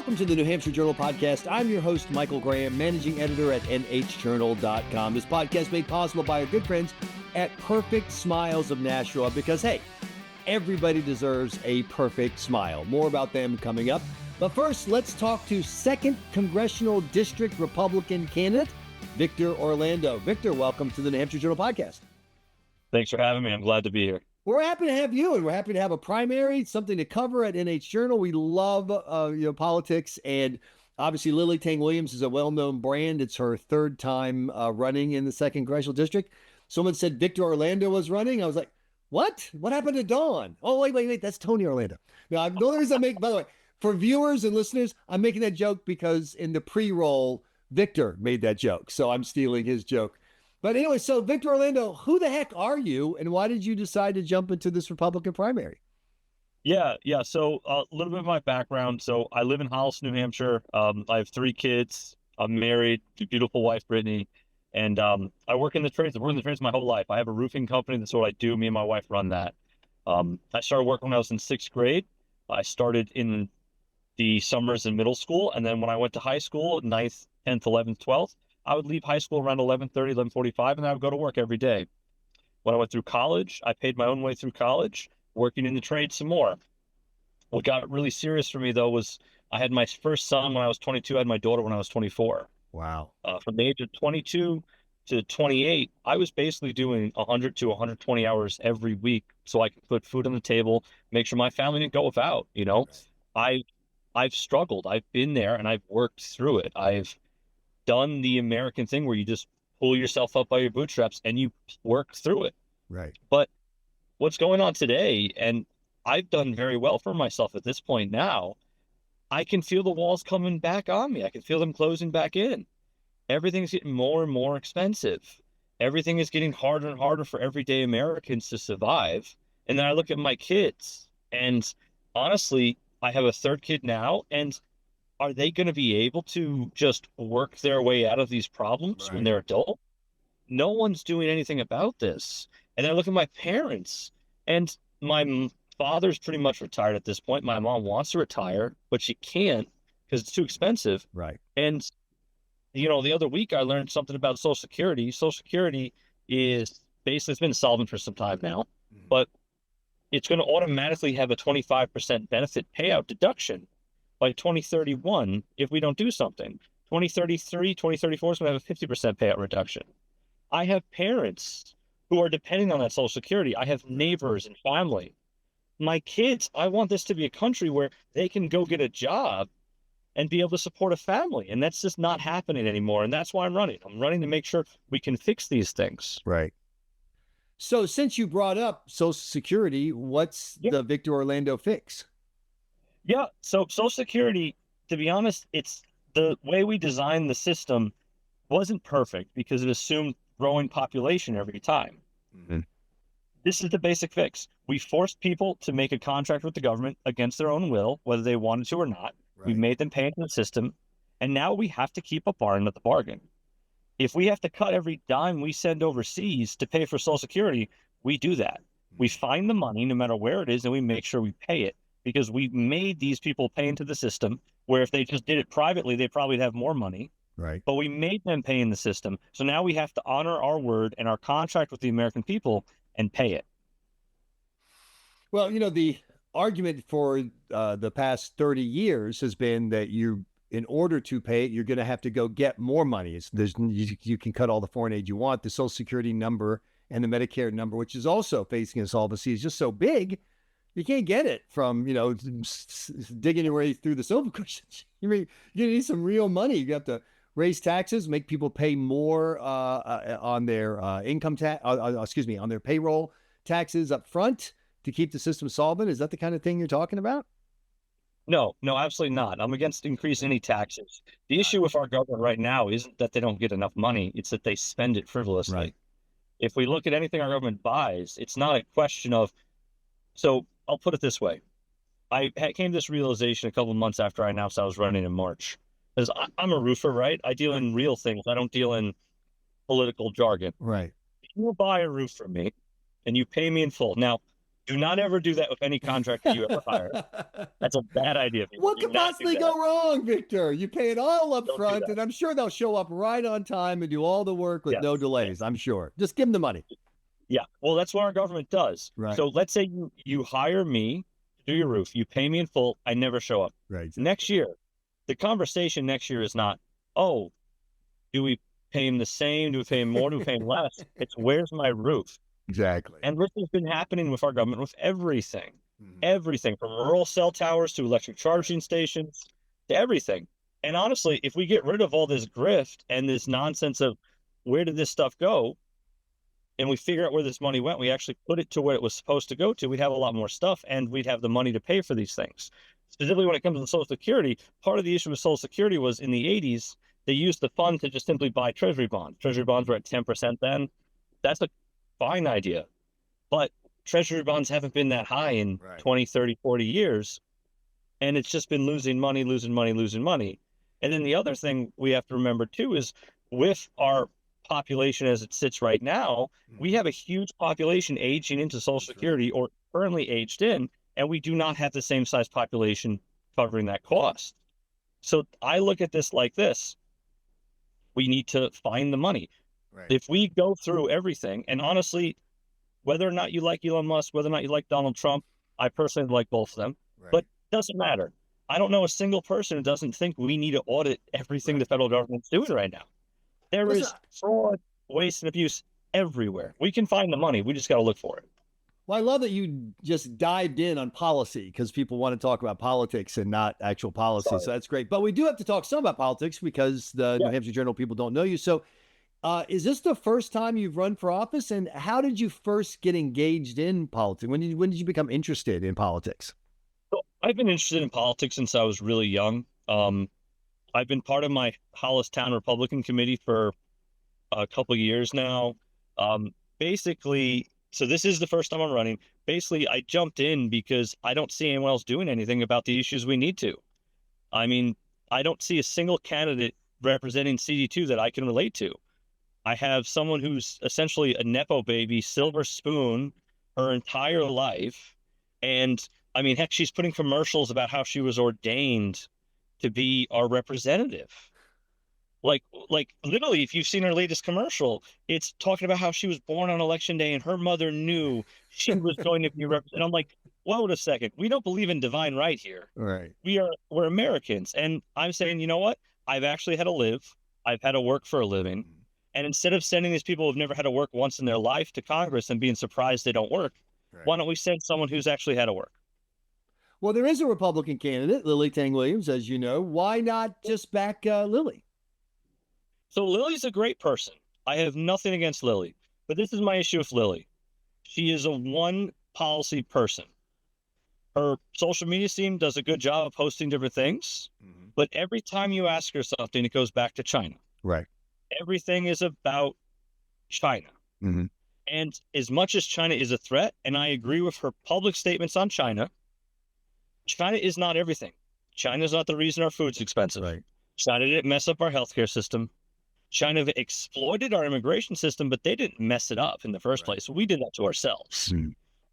Welcome to the New Hampshire Journal Podcast. I'm your host, Michael Graham, managing editor at nhjournal.com. This podcast made possible by our good friends at Perfect Smiles of Nashua because, hey, everybody deserves a perfect smile. More about them coming up. But first, let's talk to 2nd Congressional District Republican candidate, Victor Orlando. Victor, welcome to the New Hampshire Journal Podcast. Thanks for having me. I'm glad to be here. We're happy to have you, and we're happy to have a primary, something to cover at NH Journal. We love politics, and obviously Lily Tang Williams is a well-known brand. It's her third time running in the 2nd Congressional District. Someone said Victor Orlando was running. I was like, what? What happened to Dawn? Oh, wait. That's Tony Orlando. Now, the only reason by the way, for viewers and listeners, I'm making that joke because in the pre-roll, Victor made that joke. So I'm stealing his joke. But anyway, so Victor Orlando, who the heck are you, and why did you decide to jump into this Republican primary? Yeah. So a little bit of my background. So I live in Hollis, New Hampshire. I have 3 kids. I'm married to a beautiful wife, Brittany, and I work in the trades. I've worked in the trades my whole life. I have a roofing company. That's what I do. Me and my wife run that. I started working when I was in 6th grade. I started in the summers in middle school, and then when I went to high school, 9th, 10th, 11th, 12th, I would leave high school around 11:30, 11:45, and I would go to work every day. When I went through college, I paid my own way through college, working in the trade some more. What got really serious for me, though, was I had my first son when I was 22. I had my daughter when I was 24. Wow. From the age of 22 to 28, I was basically doing 100 to 120 hours every week so I could put food on the table, make sure my family didn't go without. I've struggled. I've been there, and I've worked through it. I've done the American thing where you just pull yourself up by your bootstraps and you work through it. Right. But what's going on today, and I've done very well for myself at this point now, I can feel the walls coming back on me. I can feel them closing back in. Everything's getting more and more expensive. Everything is getting harder and harder for everyday Americans to survive. And then I look at my kids, and honestly, I have a 3rd kid now, and are they going to be able to just work their way out of these problems when they're adult? No one's doing anything about this. And then I look at my parents, and my father's pretty much retired at this point. My mom wants to retire, but she can't because it's too expensive. Right. And, the other week I learned something about Social Security. Social Security is basically, it's been solvent for some time now, but it's going to automatically have a 25% benefit payout deduction by 2031 if we don't do something. 2033, 2034 is going to have a 50% payout reduction. I have parents who are depending on that Social Security. I have neighbors and family. My kids, I want this to be a country where they can go get a job and be able to support a family. And that's just not happening anymore. And that's why I'm running. I'm running to make sure we can fix these things. Right. So since you brought up Social Security, what's the Victor Orlando fix? Yeah, so Social Security, to be honest, it's the way we designed the system wasn't perfect because it assumed growing population every time. Mm-hmm. This is the basic fix. We forced people to make a contract with the government against their own will, whether they wanted to or not. Right. We made them pay into the system, and now we have to keep up our end of the bargain. If we have to cut every dime we send overseas to pay for Social Security, we do that. Mm-hmm. We find the money no matter where it is, and we make sure we pay it. Because we made these people pay into the system, where if they just did it privately, they probably have more money. Right. But we made them pay in the system. So now we have to honor our word and our contract with the American people and pay it. Well, the argument for the past 30 years has been that in order to pay it, you're going to have to go get more money. You can cut all the foreign aid you want. The Social Security number and the Medicare number, which is also facing insolvency, is just so big. You can't get it from, digging your way through the sofa cushions. You need some real money. You have to raise taxes, make people pay more on their income tax, on their payroll taxes up front to keep the system solvent. Is that the kind of thing you're talking about? No, absolutely not. I'm against increasing any taxes. The issue with our government right now isn't that they don't get enough money. It's that they spend it frivolously. Right. If we look at anything our government buys, it's not a question of, so I'll put it this way. I came to this realization a couple of months after I announced I was running in March. Because I'm a roofer, right? I deal in real things. I don't deal in political jargon. Right. If you buy a roof from me and you pay me in full. Now, Do not ever do that with any contractor you ever hire. That's a bad idea. People. What Do could not do possibly that. go wrong, Victor? You pay it all up Don't do front, that. and I'm sure they'll show up right on time and do all the work with Yes. no delays. I'm sure. Just give them the money. Yeah. Well, that's what our government does. Right. So let's say you hire me to do your roof. You pay me in full. I never show up. Right. Next year, the conversation next year is not, oh, do we pay him the same? Do we pay him more? Do we pay him less? It's where's my roof? Exactly. And this has been happening with our government with everything. Mhm. Everything from rural cell towers to electric charging stations to everything. And honestly, if we get rid of all this grift and this nonsense of where did this stuff go, and we figure out where this money went, we actually put it to where it was supposed to go to, we'd have a lot more stuff and we'd have the money to pay for these things. Specifically when it comes to Social Security, part of the issue with Social Security was in the 80s, they used the fund to just simply buy Treasury bonds. Treasury bonds were at 10% then. That's a fine idea. But Treasury bonds haven't been that high in 20, 30, 40 years. And it's just been losing money, losing money, losing money. And then the other thing we have to remember too is with our population as it sits right now, we have a huge population aging into Social Security or currently aged in, and we do not have the same size population covering that cost. So I look at this like this. We need to find the money. Right. If we go through everything, and honestly, whether or not you like Elon Musk, whether or not you like Donald Trump, I personally like both of them, but it doesn't matter. I don't know a single person who doesn't think we need to audit everything the federal government's doing right now. There is fraud, waste, and abuse everywhere. We can find the money. We just got to look for it. Well, I love that you just dived in on policy because people want to talk about politics and not actual policy. Sorry. So that's great. But we do have to talk some about politics because the New Hampshire Journal people don't know you. So is this the first time you've run for office? And how did you first get engaged in politics? When did you become interested in politics? So I've been interested in politics since I was really young. I've been part of my Hollis Town Republican Committee for a couple of years now. Basically, so this is the first time I'm running. Basically, I jumped in because I don't see anyone else doing anything about the issues we need to. I mean, I don't see a single candidate representing CD-2 that I can relate to. I have someone who's essentially a Nepo baby, silver spoon, her entire life. And I mean, heck, she's putting commercials about how she was ordained to be our representative. Like literally, if you've seen her latest commercial, it's talking about how she was born on election day and her mother knew she was going to be represented. I'm like, wait a second. We don't believe in divine right here. Right. We're Americans. And I'm saying, you know what? I've actually had to live. I've had to work for a living. And instead of sending these people who've never had to work once in their life to Congress and being surprised they don't work, why don't we send someone who's actually had to work? Well, there is a Republican candidate, Lily Tang Williams, as you know. Why not just back Lily? So Lily's a great person. I have nothing against Lily, but this is my issue with Lily. She is a one policy person. Her social media team does a good job of posting different things, but every time you ask her something, it goes back to China. Right. Everything is about China. And as much as China is a threat, and I agree with her public statements on China, China is not everything. China is not the reason our food's expensive. Right. China didn't mess up our healthcare system. China exploited our immigration system, but they didn't mess it up in the first place. We did that to ourselves.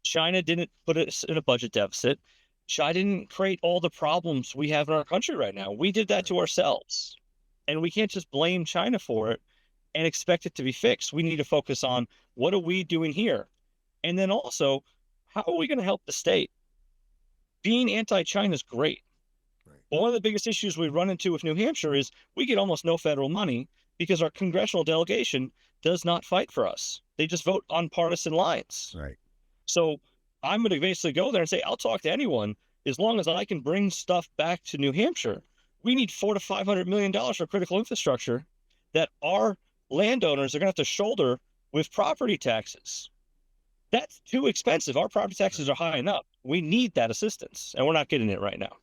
China didn't put us in a budget deficit. China didn't create all the problems we have in our country right now. We did that to ourselves. And we can't just blame China for it and expect it to be fixed. We need to focus on what are we doing here? And then also, how are we going to help the state? Being anti-China is great. But one of the biggest issues we run into with New Hampshire is we get almost no federal money because our congressional delegation does not fight for us. They just vote on partisan lines. Right. So I'm going to basically go there and say, I'll talk to anyone as long as I can bring stuff back to New Hampshire. We need $400 to $500 million for critical infrastructure that our landowners are going to have to shoulder with property taxes. That's too expensive. Our property taxes are high enough. We need that assistance, and we're not getting it right now.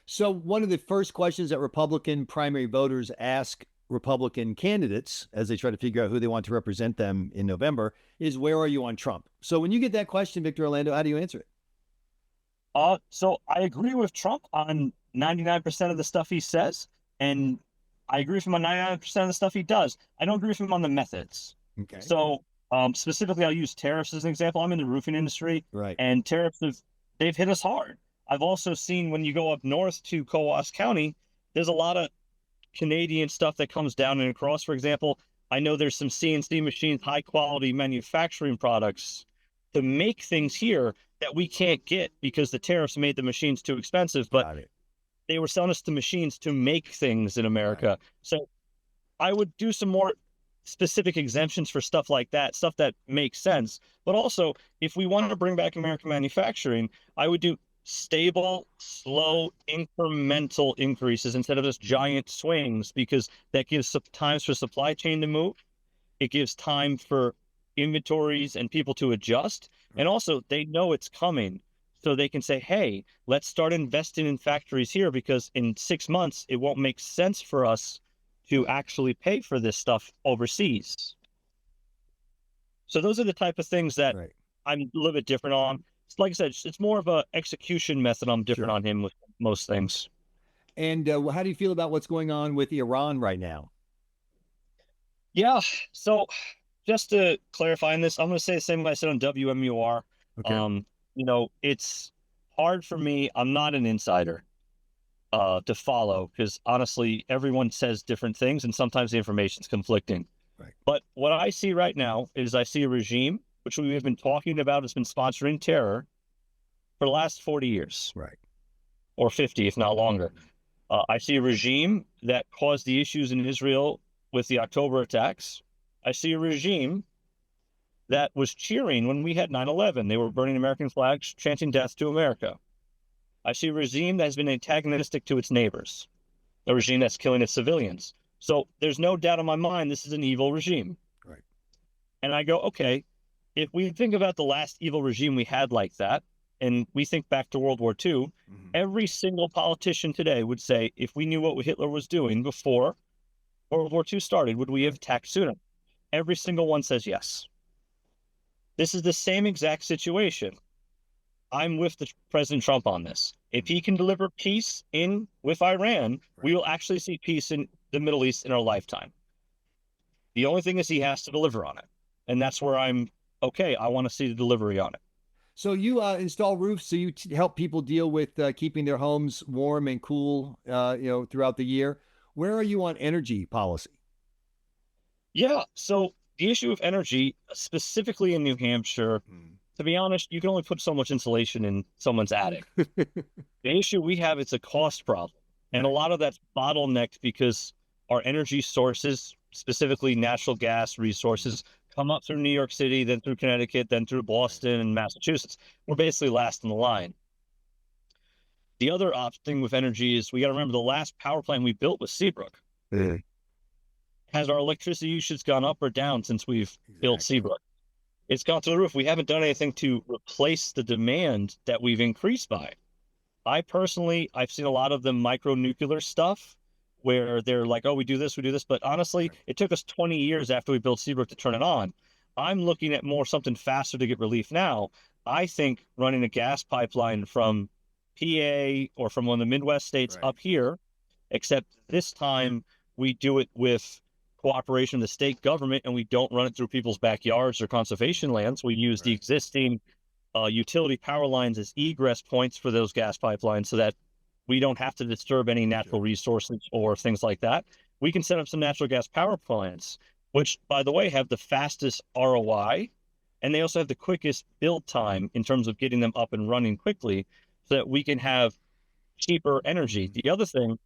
So one of the first questions that Republican primary voters ask Republican candidates as they try to figure out who they want to represent them in November is, where are you on Trump? So when you get that question, Victor Orlando, how do you answer it? So I agree with Trump on 99% of the stuff he says, and I agree with him on 99% of the stuff he does. I don't agree with him on the methods. Okay. So Specifically, I'll use tariffs as an example. I'm in the roofing industry, Right. and they've hit us hard. I've also seen when you go up north to Coos County, there's a lot of Canadian stuff that comes down and across. For example, I know there's some CNC machines, high quality manufacturing products to make things here that we can't get because the tariffs made the machines too expensive, but Got it. they were selling us the machines to make things in Right. America. So I would do some more specific exemptions for stuff like that, stuff that makes sense. But also, if we wanted to bring back American manufacturing, I would do stable, slow, incremental increases instead of just giant swings, because that gives times for supply chain to move. It gives time for inventories and people to adjust. And Right. also, they know it's coming. So they can say, hey, let's start investing in factories here because in 6 months, it won't make sense for us to actually pay for this stuff overseas. So those are the type of things that Right. I'm a little bit different on. Like I said, it's more of a execution method. I'm different Sure. on him with most things. And how do you feel about what's going on with Iran right now? Yeah. So just to clarify on this, I'm going to say the same way I said on WMUR. Okay. It's hard for me. I'm not an insider to follow because honestly, everyone says different things and sometimes the information's conflicting. Right. But what I see right now is I see a regime which we have been talking about has been sponsoring terror for the last 40 years Right. or 50, if not longer. I see a regime that caused the issues in Israel with the October attacks. I see a regime that was cheering when we had 9/11. They were burning American flags, chanting death to America. I see a regime that has been antagonistic to its neighbors, a regime that's killing its civilians. So there's no doubt in my mind this is an evil regime. Right. And I go, okay, if we think about the last evil regime we had like that, and we think back to World War II, Mhm. every single politician today would say, if we knew what Hitler was doing before World War II started, would we have Right. attacked sooner? Every single one says yes. This is the same exact situation. I'm with President Trump on this. If he can deliver peace in with Iran, we Right. will actually see peace in the Middle East in our lifetime. The only thing is he has to deliver on it. And that's where I'm okay. I want to see the delivery on it. So you install roofs, so you help people deal with keeping their homes warm and cool, throughout the year. Where are you on energy policy? Yeah. So the issue of energy, specifically in New Hampshire, Mm. to be honest, you can only put so much insulation in someone's attic. The issue we have, it's a cost problem. And a Right. lot of that's bottlenecked because our energy sources, specifically natural gas resources, come up through New York City, then through Connecticut, then through Right. Boston and Massachusetts. We're basically last in the line. The other thing with energy is we got to remember the last power plant we built was Seabrook. Yeah. Has our electricity usage gone up or down since we've built Exactly. Seabrook? It's gone through the roof. We haven't done anything to replace the demand that we've increased by. I've seen a lot of the micro nuclear stuff where they're like, oh, we do this, but honestly, Right. it took us 20 years after we built Seabrook to turn it on. I'm looking at more something faster to get relief now. I think running a gas pipeline from PA or from one of the Midwest states Right. up here, except this time we do it with cooperation of the state government and we don't run it through people's backyards or conservation lands. We use the Right. existing utility power lines as egress points for those gas pipelines so that we don't have to disturb any natural Sure. resources or things like that. We can set up some natural gas power plants, which, by the way, have the fastest ROI, and they also have the quickest build time in terms of getting them up and running quickly so that we can have cheaper energy. Mhm. The other thing,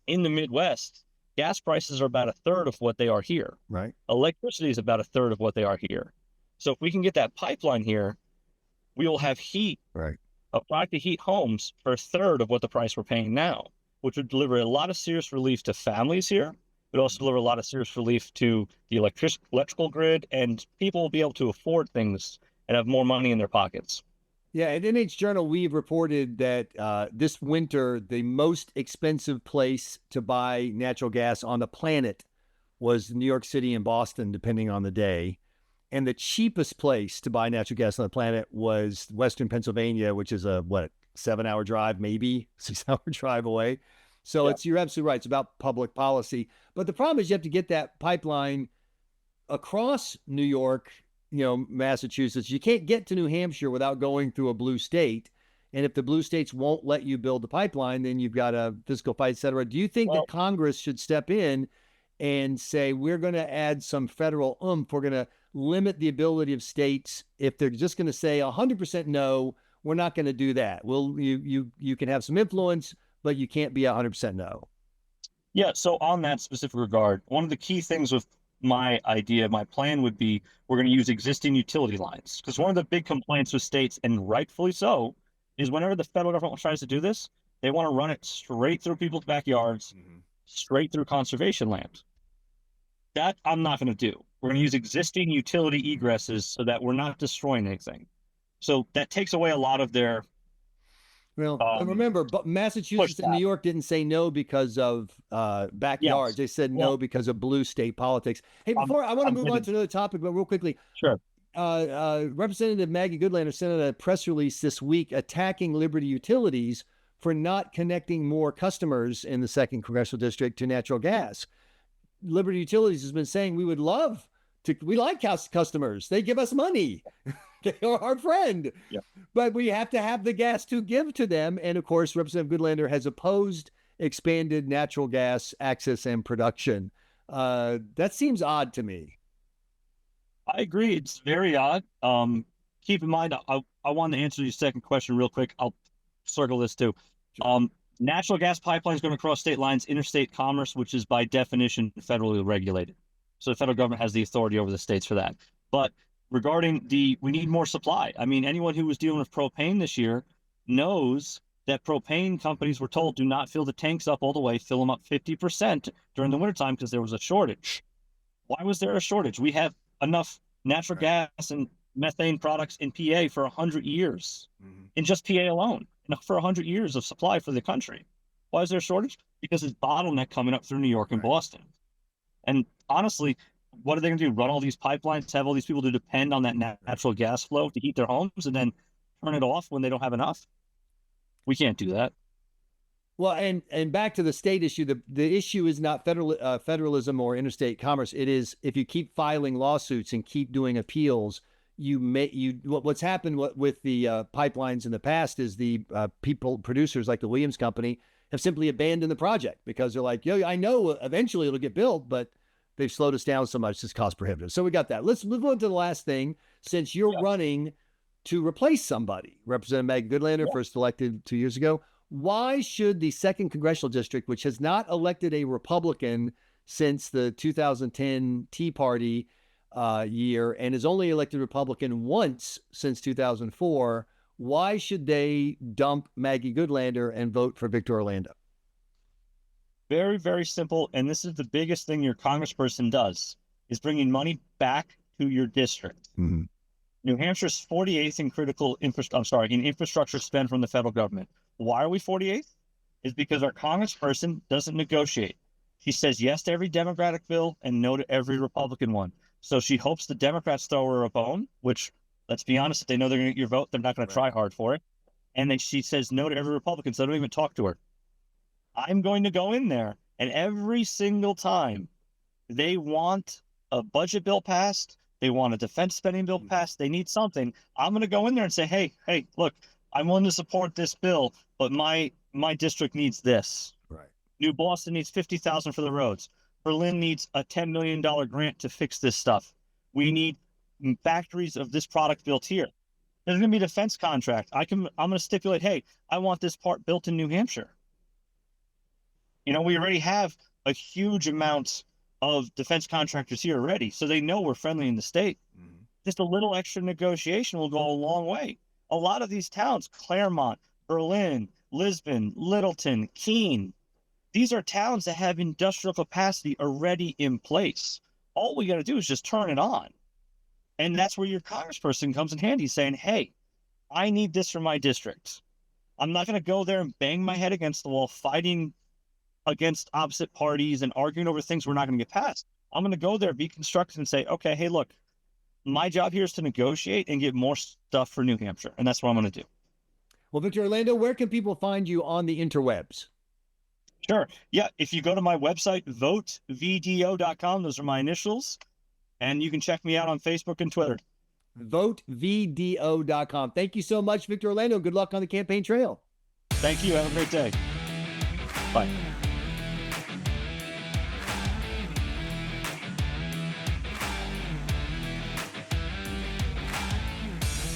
in the Midwest, gas prices are about a third of what they are here. Right. Electricity is about a third of what they are here. So if we can get that pipeline here, we will have heat, Right. a product to heat homes for a third of what the price we're paying now, which would deliver a lot of serious relief to families here. It would also deliver a lot of serious relief to the electrical grid, and people will be able to afford things and have more money in their pockets. Yeah, at NH Journal, we've reported that this winter, the most expensive place to buy natural gas on the planet was New York City and Boston, depending on the day. And the cheapest place to buy natural gas on the planet was Western Pennsylvania, which is a, what, 7 hour drive, maybe 6 hour drive away. So Yeah. you're absolutely right. It's about public policy. But the problem is you have to get that pipeline across New York, Massachusetts, you can't get to New Hampshire without going through a blue state. And if the blue states won't let you build the pipeline, then you've got a fiscal fight, et cetera. Do you think that Congress should step in and say, we're going to add some federal oomph? We're going to limit the ability of states. If they're just going to say 100% no, we're not going to do that. You can have some influence, but you can't be 100% no. Yeah. So on that specific regard, one of the key things with my plan would be we're going to use existing utility lines, because one of the big complaints with states, and rightfully so, is whenever the federal government tries to do this, they want to run it straight through people's backyards, straight through conservation land. That I'm not going to do. We're going to use existing utility egresses so that we're not destroying anything. So that takes away a lot of their. Well, remember, but Massachusetts and New York didn't say no because of backyards. Yes. They said no because of blue state politics. Hey, before I want to move on to another topic, but real quickly. Sure. Representative Maggie Goodlander sent out a press release this week attacking Liberty Utilities for not connecting more customers in the 2nd Congressional District to natural gas. Liberty Utilities has been saying we like customers. They give us money. They are our friend. Yeah. But we have to have the gas to give to them. And of course, Representative Goodlander has opposed expanded natural gas access and production. That seems odd to me. I agree. It's very odd. Keep in mind, I want to answer your second question real quick. I'll circle this too. Sure. Natural gas pipelines going across state lines, interstate commerce, which is by definition federally regulated. So the federal government has the authority over the states for that. But regarding we need more supply. I mean, anyone who was dealing with propane this year knows that propane companies were told, do not fill the tanks up all the way, fill them up 50% during the wintertime because there was a shortage. Why was there a shortage? We have enough natural gas and methane products in PA for 100 years, in just PA alone, enough for 100 years of supply for the country. Why is there a shortage? Because it's bottleneck coming up through New York and Boston. And honestly, what are they going to do? Run all these pipelines, have all these people to depend on that natural gas flow to heat their homes and then turn it off when they don't have enough? We can't do that. Well, and back to the state issue, the issue is not federalism or interstate commerce. It is if you keep filing lawsuits and keep doing appeals, what's happened with the pipelines in the past is the producers like the Williams Company have simply abandoned the project because they're like, I know eventually it'll get built, but they've slowed us down so much it's cost prohibitive. So we got that. Let's move on to the last thing. Since you're running to replace somebody, Representative Maggie Goodlander, first elected 2 years ago. Why should the 2nd Congressional District, which has not elected a Republican since the 2010 Tea Party year and has only elected Republican once since 2004, why should they dump Maggie Goodlander and vote for Victor Orlando? Very, very simple. And this is the biggest thing your congressperson does, is bringing money back to your district. Mm-hmm. New Hampshire's 48th in infrastructure spend from the federal government. Why are we 48th? Is because our congressperson doesn't negotiate. She says yes to every Democratic bill and no to every Republican one. So she hopes the Democrats throw her a bone, which, let's be honest, if they know they're going to get your vote, they're not going to try hard for it. And then she says no to every Republican, so they don't even talk to her. I'm going to go in there, and every single time they want a budget bill passed, they want a defense spending bill passed, they need something, I'm going to go in there and say, hey, look, I'm willing to support this bill, but my district needs this. Right. New Boston needs $50,000 for the roads. Berlin needs a $10 million grant to fix this stuff. We need factories of this product built here. There's going to be a defense contract. I'm going to stipulate, hey, I want this part built in New Hampshire. We already have a huge amount of defense contractors here already, so they know we're friendly in the state. Mm-hmm. Just a little extra negotiation will go a long way. A lot of these towns, Claremont, Berlin, Lisbon, Littleton, Keene, these are towns that have industrial capacity already in place. All we got to do is just turn it on. And that's where your congressperson comes in handy, saying, hey, I need this for my district. I'm not going to go there and bang my head against the wall, fighting against opposite parties and arguing over things we're not going to get past. I'm going to go there, be constructive, and say, okay, hey, look, my job here is to negotiate and get more stuff for New Hampshire. And that's what I'm going to do. Well, Victor Orlando, where can people find you on the interwebs? Sure. Yeah. If you go to my website, votevdo.com, those are my initials. And you can check me out on Facebook and Twitter. VoteVDO.com. Thank you so much, Victor Orlando. Good luck on the campaign trail. Thank you. Have a great day. Bye.